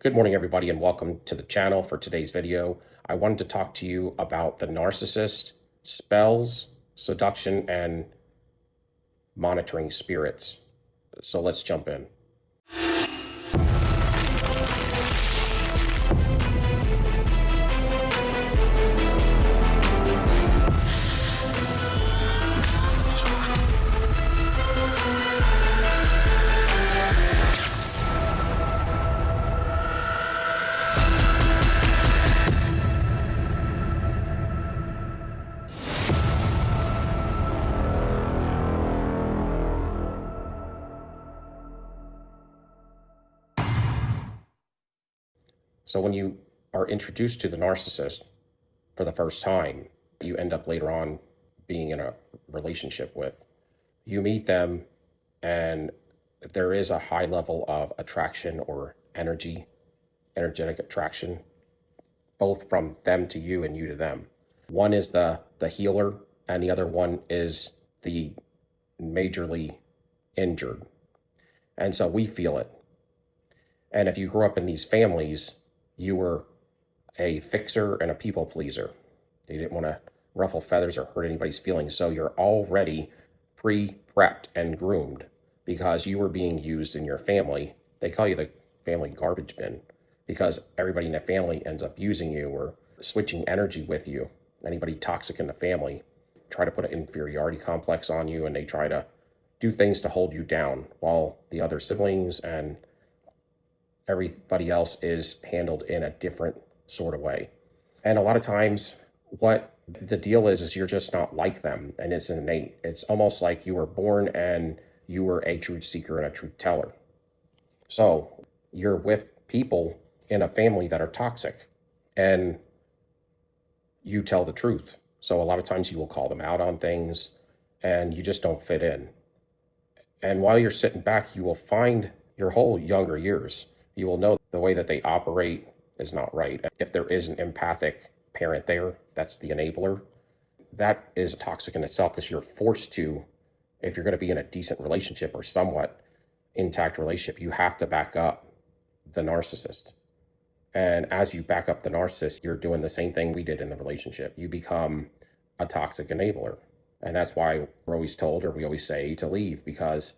Good morning, everybody, and welcome to the channel. For today's video, I wanted to talk to you about the narcissist, spells, seduction, and monitoring spirits. So let's jump in. So when you are introduced to the narcissist for the first time, you end up later on being in a relationship with. You meet them and there is a high level of attraction or energetic attraction, both from them to you and you to them. One is the healer and the other one is the majorly injured. And so we feel it. And if you grew up in these families, you were a fixer and a people pleaser. You didn't want to ruffle feathers or hurt anybody's feelings. So you're already pre-prepped and groomed because you were being used in your family. They call you the family garbage bin because everybody in the family ends up using you or switching energy with you. Anybody toxic in the family try to put an inferiority complex on you, and they try to do things to hold you down while the other siblings and everybody else is handled in a different sort of way. And a lot of times what the deal is you're just not like them, and it's innate. It's almost like you were born and you were a truth seeker and a truth teller. So you're with people in a family that are toxic and you tell the truth. So a lot of times you will call them out on things and you just don't fit in. And while you're sitting back, you will find your whole younger years, you will know the way that they operate is not right. If there is an empathic parent there, that's the enabler. That is toxic in itself because you're forced to, if you're going to be in a decent relationship or somewhat intact relationship, you have to back up the narcissist. And as you back up the narcissist, you're doing the same thing we did in the relationship. You become a toxic enabler. And that's why we're always told, or we always say, to leave, because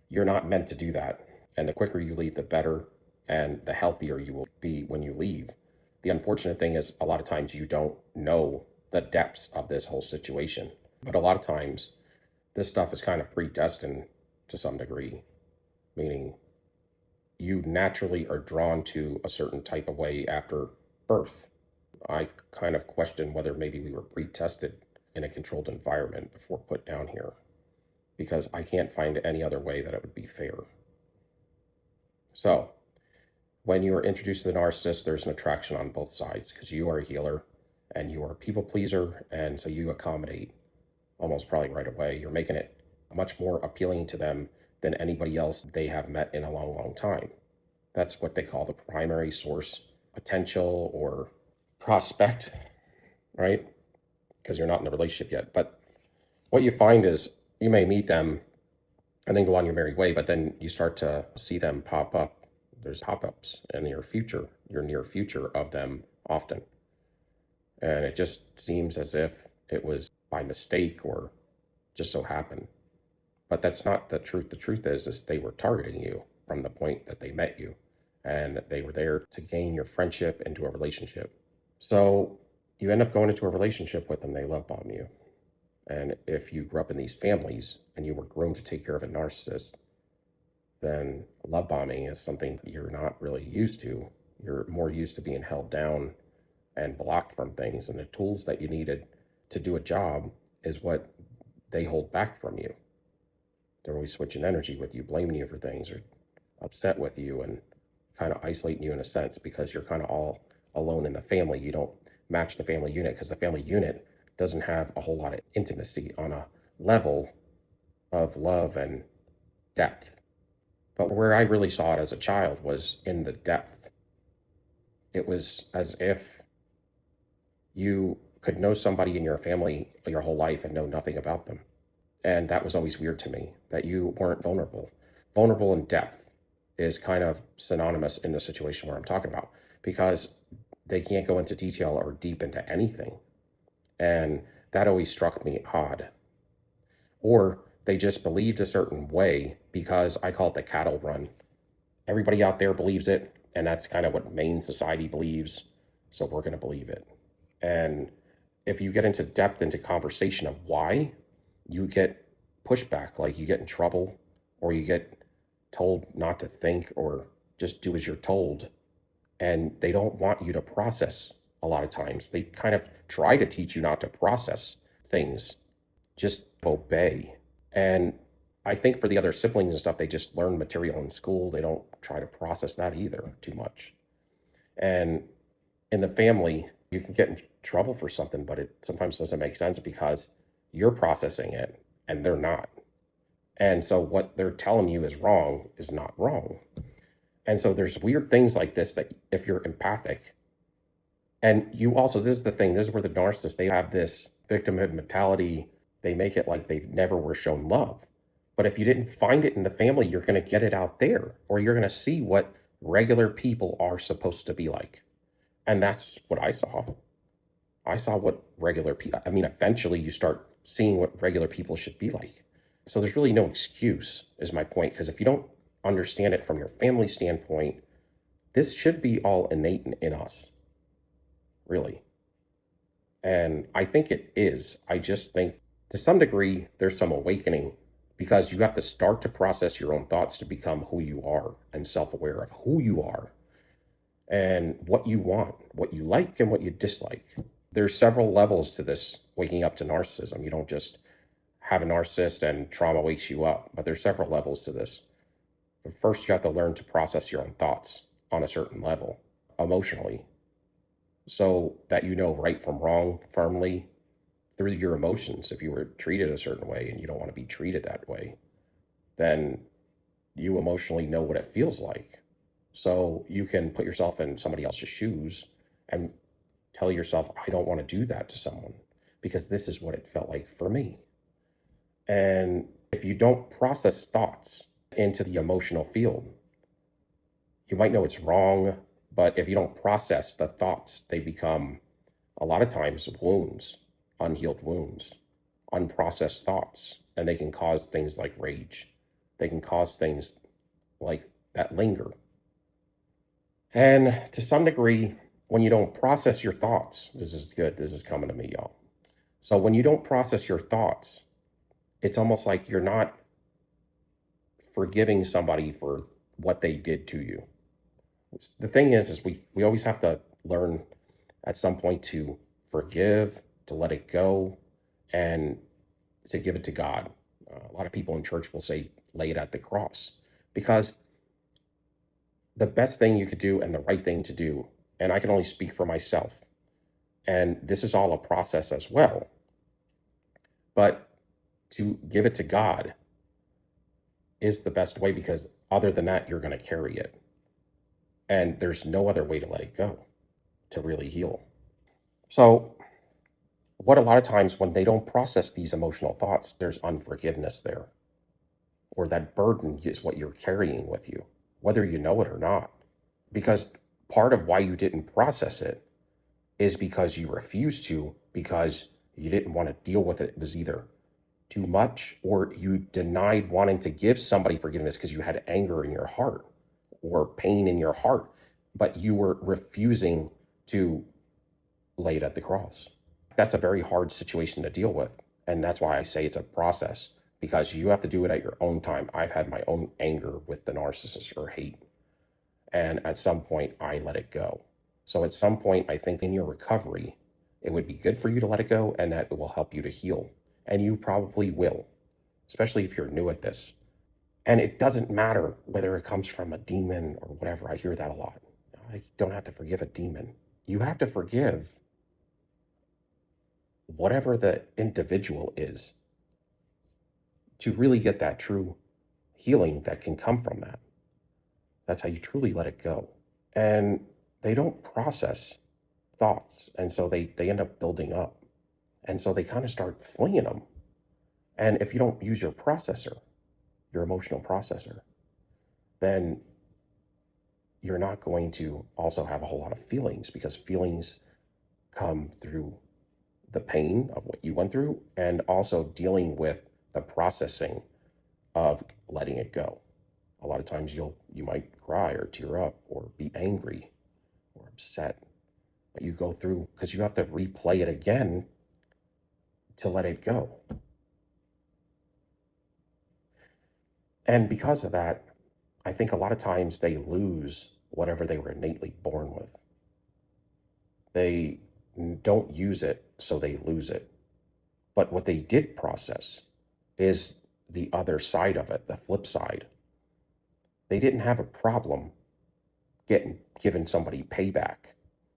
you're not meant to do that. And the quicker you leave, the better and the healthier you will be when you leave. The unfortunate thing is a lot of times you don't know the depths of this whole situation. But a lot of times this stuff is kind of predestined to some degree, meaning you naturally are drawn to a certain type of way after birth. I kind of question whether maybe we were pre-tested in a controlled environment before put down here, because I can't find any other way that it would be fair. So when you are introduced to the narcissist, there's an attraction on both sides because you are a healer and you are a people pleaser. And so you accommodate almost probably right away. You're making it much more appealing to them than anybody else they have met in a long, long time. That's what they call the primary source potential or prospect, right? Because you're not in a relationship yet. But what you find is you may meet them and then go on your merry way, but then you start to see them pop up. There's pop-ups in your near future of them often. And it just seems as if it was by mistake or just so happened. But that's not the truth. The truth is they were targeting you from the point that they met you. And they were there to gain your friendship into a relationship. So you end up going into a relationship with them. They love bomb you. And if you grew up in these families and you were groomed to take care of a narcissist, then love bombing is something you're not really used to. You're more used to being held down and blocked from things. And the tools that you needed to do a job is what they hold back from you. They're always switching energy with you, blaming you for things, or upset with you and kind of isolating you in a sense because you're kind of all alone in the family. You don't match the family unit because the family unit doesn't have a whole lot of intimacy on a level of love and depth. But where I really saw it as a child was in the depth. It was as if you could know somebody in your family your whole life and know nothing about them. And that was always weird to me, that you weren't vulnerable in depth. is kind of synonymous in the situation where I'm talking about, because they can't go into detail or deep into anything. And that always struck me odd. Or they just believed a certain way, because I call it the cattle run. Everybody out there believes it, and that's kind of what main society believes, so we're going to believe it. And if you get into depth into conversation of why, you get pushback, like you get in trouble, or you get told not to think, or just do as you're told. And they don't want you to process a lot of times. They kind of try to teach you not to process things, just obey. And I think for the other siblings and stuff, they just learn material in school. They don't try to process that either too much. And in the family, you can get in trouble for something, but it sometimes doesn't make sense because you're processing it and they're not. And so what they're telling you is wrong is not wrong. And so there's weird things like this that if you're empathic, and you also, this is the thing, this is where the narcissists, they have this victimhood mentality. They make it like they never were shown love. But if you didn't find it in the family, you're going to get it out there, or you're going to see what regular people are supposed to be like. And that's what I saw. I saw what regular people, I mean, eventually you start seeing what regular people should be like. So there's really no excuse, is my point, because if you don't understand it from your family standpoint, this should be all innate in us, really. And I think it is. I just think to some degree, there's some awakening, because you have to start to process your own thoughts to become who you are and self-aware of who you are and what you want, what you like and what you dislike. There's several levels to this waking up to narcissism. You don't just have a narcissist and trauma wakes you up, but there's several levels to this. But first, you have to learn to process your own thoughts on a certain level, emotionally, so that you know right from wrong firmly through your emotions. If you were treated a certain way and you don't want to be treated that way, then you emotionally know what it feels like. So you can put yourself in somebody else's shoes and tell yourself, I don't want to do that to someone because this is what it felt like for me. And if you don't process thoughts into the emotional field, you might know it's wrong, but if you don't process the thoughts, they become a lot of times wounds, unhealed wounds, unprocessed thoughts, and they can cause things like rage. They can cause things like that linger. And to some degree, when you don't process your thoughts, this is good, this is coming to me, y'all. So when you don't process your thoughts, it's almost like you're not forgiving somebody for what they did to you. The thing is we always have to learn at some point to forgive, to let it go, and to give it to God. A lot of people in church will say, lay it at the cross, because the best thing you could do and the right thing to do, and I can only speak for myself, and this is all a process as well, but to give it to God is the best way, because other than that, you're going to carry it. And there's no other way to let it go to really heal. So what a lot of times when they don't process these emotional thoughts, there's unforgiveness there, or that burden is what you're carrying with you, whether you know it or not. Because part of why you didn't process it is because you refused to, because you didn't want to deal with it. It was either too much, or you denied wanting to give somebody forgiveness because you had anger in your heart or pain in your heart, but you were refusing to lay it at the cross. That's a very hard situation to deal with. And that's why I say it's a process, because you have to do it at your own time. I've had my own anger with the narcissist or hate. And at some point, I let it go. So at some point, I think in your recovery, it would be good for you to let it go, and that it will help you to heal. And you probably will, especially if you're new at this. And it doesn't matter whether it comes from a demon or whatever. I hear that a lot. I don't have to forgive a demon. You have to forgive whatever the individual is to really get that true healing that can come from that. That's how you truly let it go. And they don't process thoughts, and so they end up building up. And so they kind of start flinging them. And if you don't use your processor, your emotional processor, then you're not going to also have a whole lot of feelings, because feelings come through the pain of what you went through and also dealing with the processing of letting it go. A lot of times you might cry or tear up or be angry or upset, but you go through because you have to replay it again to let it go. And because of that, I think a lot of times they lose whatever they were innately born with. They don't use it, so they lose it. But what they did process is the other side of it, the flip side. They didn't have a problem giving somebody payback.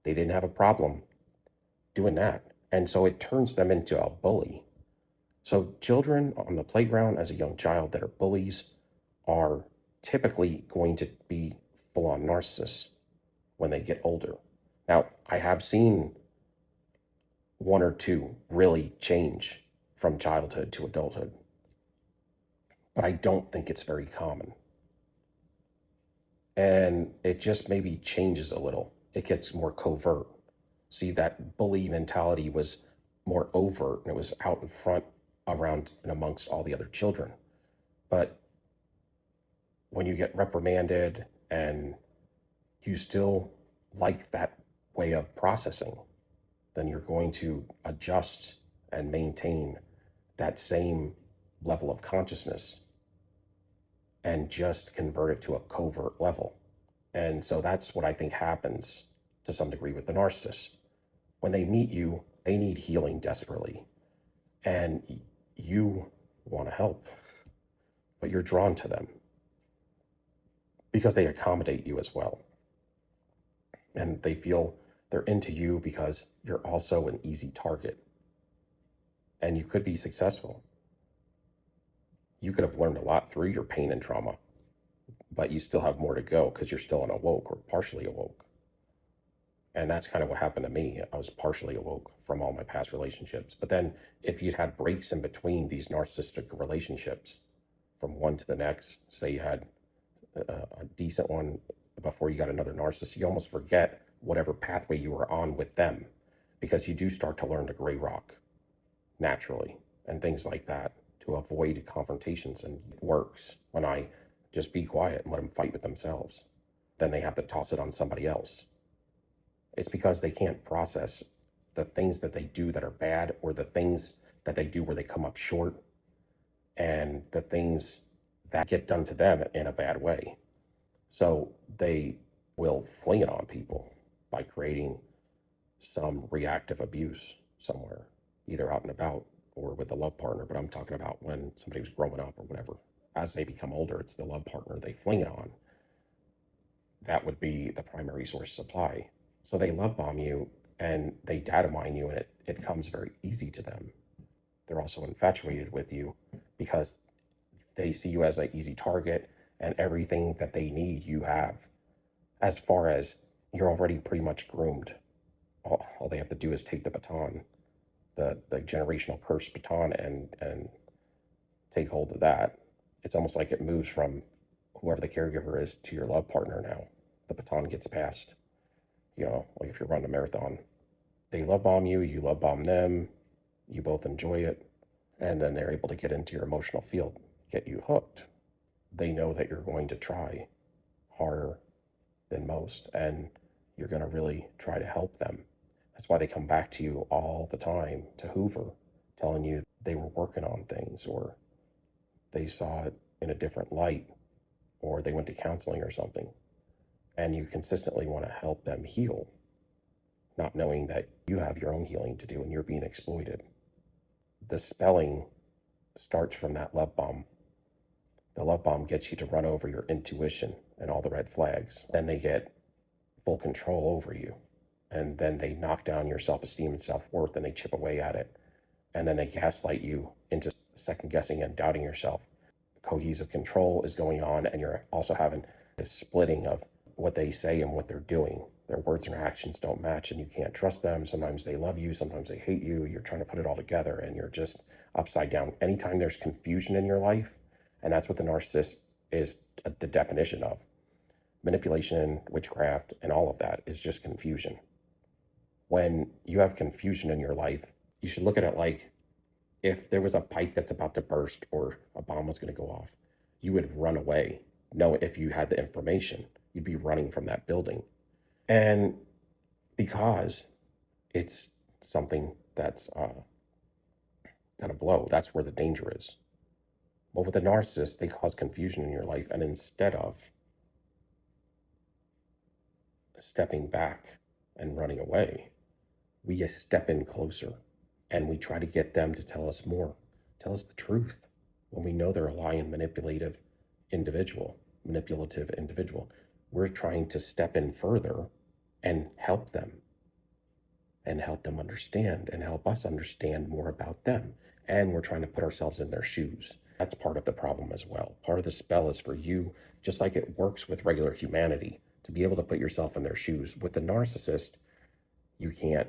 They didn't have a problem doing that. And so it turns them into a bully. So children on the playground as a young child that are bullies are typically going to be full-on narcissists when they get older. Now, I have seen one or two really change from childhood to adulthood, but I don't think it's very common. And it just maybe changes a little. It gets more covert. See, that bully mentality was more overt and it was out in front around and amongst all the other children. But when you get reprimanded and you still like that way of processing, then you're going to adjust and maintain that same level of consciousness and just convert it to a covert level. And so that's what I think happens to some degree with the narcissist. When they meet you, they need healing desperately. And you want to help, but you're drawn to them because they accommodate you as well. And they feel they're into you because you're also an easy target. And you could be successful. You could have learned a lot through your pain and trauma, but you still have more to go because you're still unawoke or partially awoke. And that's kind of what happened to me. I was partially awoke from all my past relationships. But then if you'd had breaks in between these narcissistic relationships from one to the next, say you had a decent one before you got another narcissist, you almost forget whatever pathway you were on with them, because you do start to learn to gray rock naturally and things like that to avoid confrontations. And it works when I just be quiet and let them fight with themselves. Then they have to toss it on somebody else. It's because they can't process the things that they do that are bad, or the things that they do where they come up short, and the things that get done to them in a bad way. So they will fling it on people by creating some reactive abuse somewhere, either out and about or with a love partner. But I'm talking about when somebody was growing up or whatever. As they become older, it's the love partner they fling it on. That would be the primary source supply. So they love bomb you and they data mine you, and it comes very easy to them. They're also infatuated with you because they see you as an easy target, and everything that they need you have. As far as you're already pretty much groomed. All they have to do is take the baton, the generational curse baton, and take hold of that. It's almost like it moves from whoever the caregiver is to your love partner now. The baton gets passed. You know, like if you're running a marathon, they love bomb you, you love bomb them, you both enjoy it, and then they're able to get into your emotional field, get you hooked. They know that you're going to try harder than most, and you're going to really try to help them. That's why they come back to you all the time to Hoover, telling you they were working on things, or they saw it in a different light, or they went to counseling or something. And you consistently want to help them heal, not knowing that you have your own healing to do and you're being exploited. The spelling starts from that love bomb. The love bomb gets you to run over your intuition and all the red flags. Then they get full control over you. And then they knock down your self-esteem and self-worth, and they chip away at it. And then they gaslight you into second guessing and doubting yourself. Cohesive control is going on, and you're also having this splitting of what they say and what they're doing. Their words and actions don't match, and you can't trust them. Sometimes they love you, sometimes they hate you. You're trying to put it all together, and you're just upside down. Anytime there's confusion in your life, and that's what the narcissist is the definition of. Manipulation, witchcraft, and all of that is just confusion. When you have confusion in your life, you should look at it like if there was a pipe that's about to burst or a bomb was going to go off, you would run away. No, if you had the information, you'd be running from that building. And because it's something that's going to blow, that's where the danger is. But with a narcissist, they cause confusion in your life. And instead of stepping back and running away, we step in closer and we try to get them to tell us more, tell us the truth when we know they're a lying, manipulative individual. We're trying to step in further and help them understand and help us understand more about them. And we're trying to put ourselves in their shoes. That's part of the problem as well. Part of the spell is for you, just like it works with regular humanity, to be able to put yourself in their shoes. With the narcissist, you can't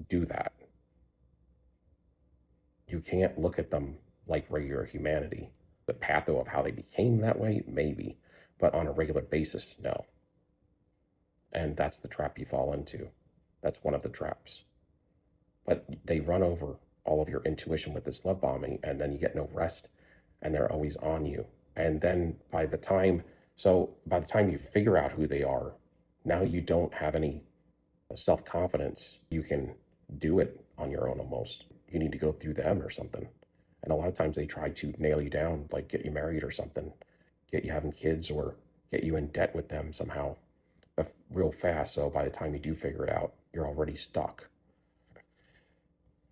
do that. You can't look at them like regular humanity. The patho of how they became that way, maybe, but on a regular basis, no. And that's the trap you fall into. That's one of the traps. But they run over all of your intuition with this love bombing, and then you get no rest, and they're always on you. And then by the time you figure out who they are, now you don't have any self-confidence. You can do it on your own almost. You need to go through them or something. And a lot of times they try to nail you down, like get you married or something, get you having kids or get you in debt with them somehow real fast. So by the time you do figure it out, you're already stuck.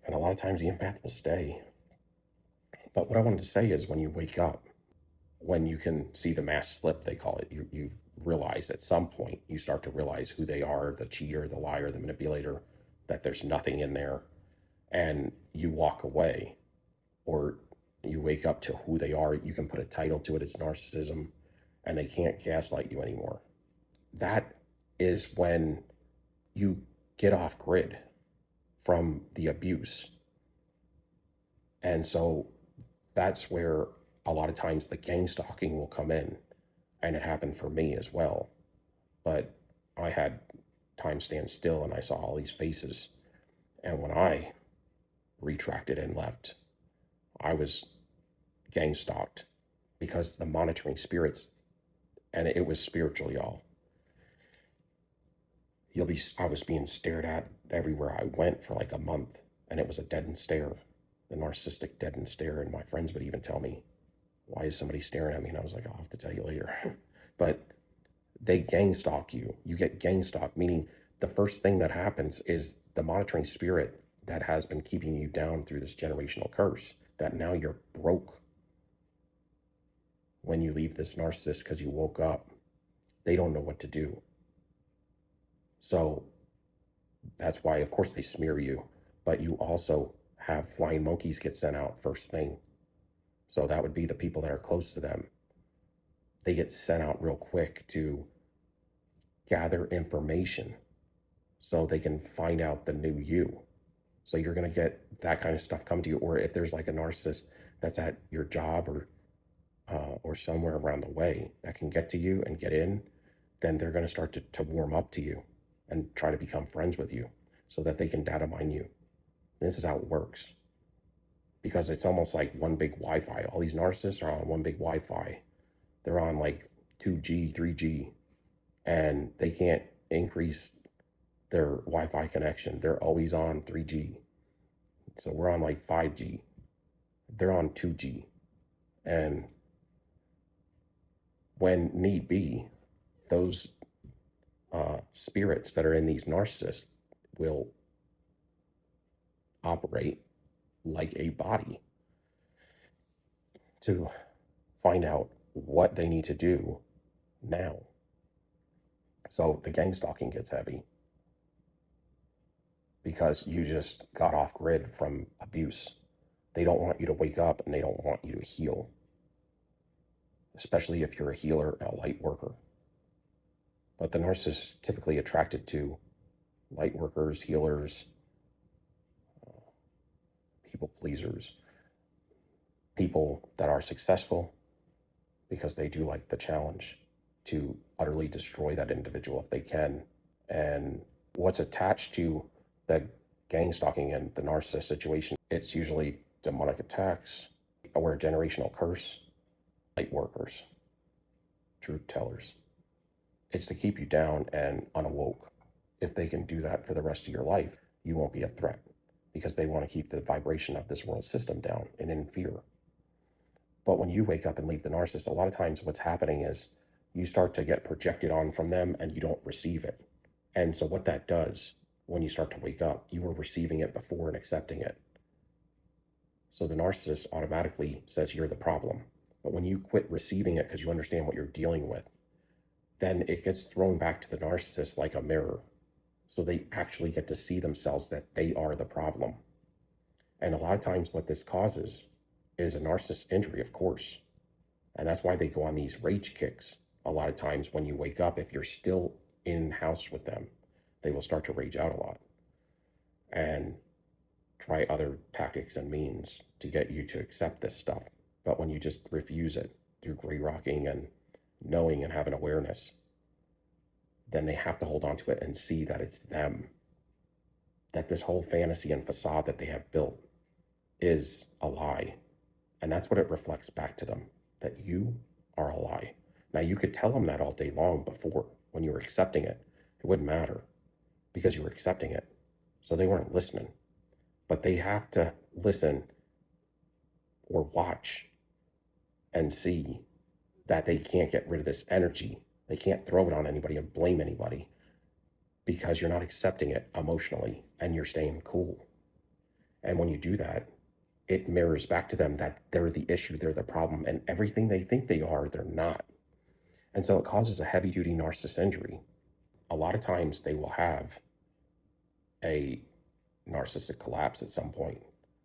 And a lot of times the empath will stay. But what I wanted to say is when you wake up, when you can see the mask slip, they call it, you realize at some point, you start to realize who they are, the cheater, the liar, the manipulator, that there's nothing in there, and you walk away, or you wake up to who they are. You can put a title to it, it's narcissism, and they can't gaslight you anymore. That is when you get off grid from the abuse. And so that's where a lot of times the gang stalking will come in. And it happened for me as well. But I had time stand still and I saw all these faces. And when I retracted and left, I was gang stalked because the monitoring spirits, and it was spiritual, y'all. I was being stared at everywhere I went for like a month, and it was a dead end stare, the narcissistic dead end stare. And my friends would even tell me, why is somebody staring at me? And I was like, I'll have to tell you later. But they gang stalk you. You get gang stalked, meaning the first thing that happens is the monitoring spirit that has been keeping you down through this generational curse, that now you're broke when you leave this narcissist because you woke up. They don't know what to do. So that's why, of course, they smear you, but you also have flying monkeys get sent out first thing. So that would be the people that are close to them. They get sent out real quick to gather information so they can find out the new you. So you're going to get that kind of stuff come to you. Or if there's like a narcissist that's at your job or somewhere around the way that can get to you and get in, then they're going to start to warm up to you and try to become friends with you so that they can data mine you. And this is how it works. Because it's almost like one big Wi-Fi. All these narcissists are on one big Wi-Fi. They're on like 2G, 3G, and they can't increase their Wi-Fi connection. They're always on 3G. So we're on like 5G. They're on 2G. And when need be, those spirits that are in these narcissists will operate like a body to find out what they need to do now. So the gang stalking gets heavy because you just got off grid from abuse. They don't want you to wake up and they don't want you to heal, especially if you're a healer and a light worker. But the narcissist is typically attracted to light workers, healers, people pleasers, people that are successful because they do like the challenge to utterly destroy that individual if they can. And what's attached to the gang stalking and the narcissist situation, it's usually demonic attacks or a generational curse, light workers, truth tellers. It's to keep you down and unawoke. If they can do that for the rest of your life, you won't be a threat because they want to keep the vibration of this world system down and in fear. But when you wake up and leave the narcissist, a lot of times what's happening is you start to get projected on from them and you don't receive it. And so what that does, when you start to wake up, you were receiving it before and accepting it. So the narcissist automatically says you're the problem. But when you quit receiving it because you understand what you're dealing with, then it gets thrown back to the narcissist like a mirror. So they actually get to see themselves that they are the problem. And a lot of times what this causes is a narcissist injury, of course. And that's why they go on these rage kicks. A lot of times when you wake up, if you're still in house with them, they will start to rage out a lot and try other tactics and means to get you to accept this stuff. But when you just refuse it through gray rocking and knowing and having awareness, then they have to hold on to it and see that it's them. That this whole fantasy and facade that they have built is a lie. And that's what it reflects back to them, that you are a lie. Now, you could tell them that all day long before, when you were accepting it. It wouldn't matter because you were accepting it. So they weren't listening. But they have to listen or watch and see that they can't get rid of this energy. They can't throw it on anybody and blame anybody because you're not accepting it emotionally and you're staying cool. And when you do that, it mirrors back to them that they're the issue, they're the problem, and everything they think they are, they're not. And so it causes a heavy-duty narcissist injury. A lot of times they will have a narcissistic collapse at some point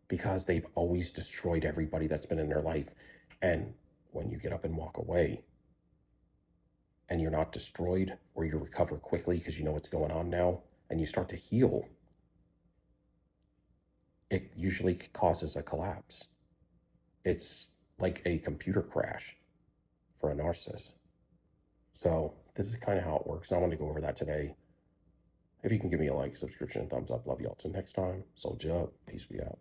because they've always destroyed everybody that's been in their life. And when you get up and walk away and you're not destroyed, or you recover quickly because you know what's going on now and you start to heal, it usually causes a collapse. It's like a computer crash for a narcissist. So this is kind of how it works. I wanted to go over that today. If you can give me a like, subscription, and thumbs up. Love y'all. Till next time, soldier up. Peace be out.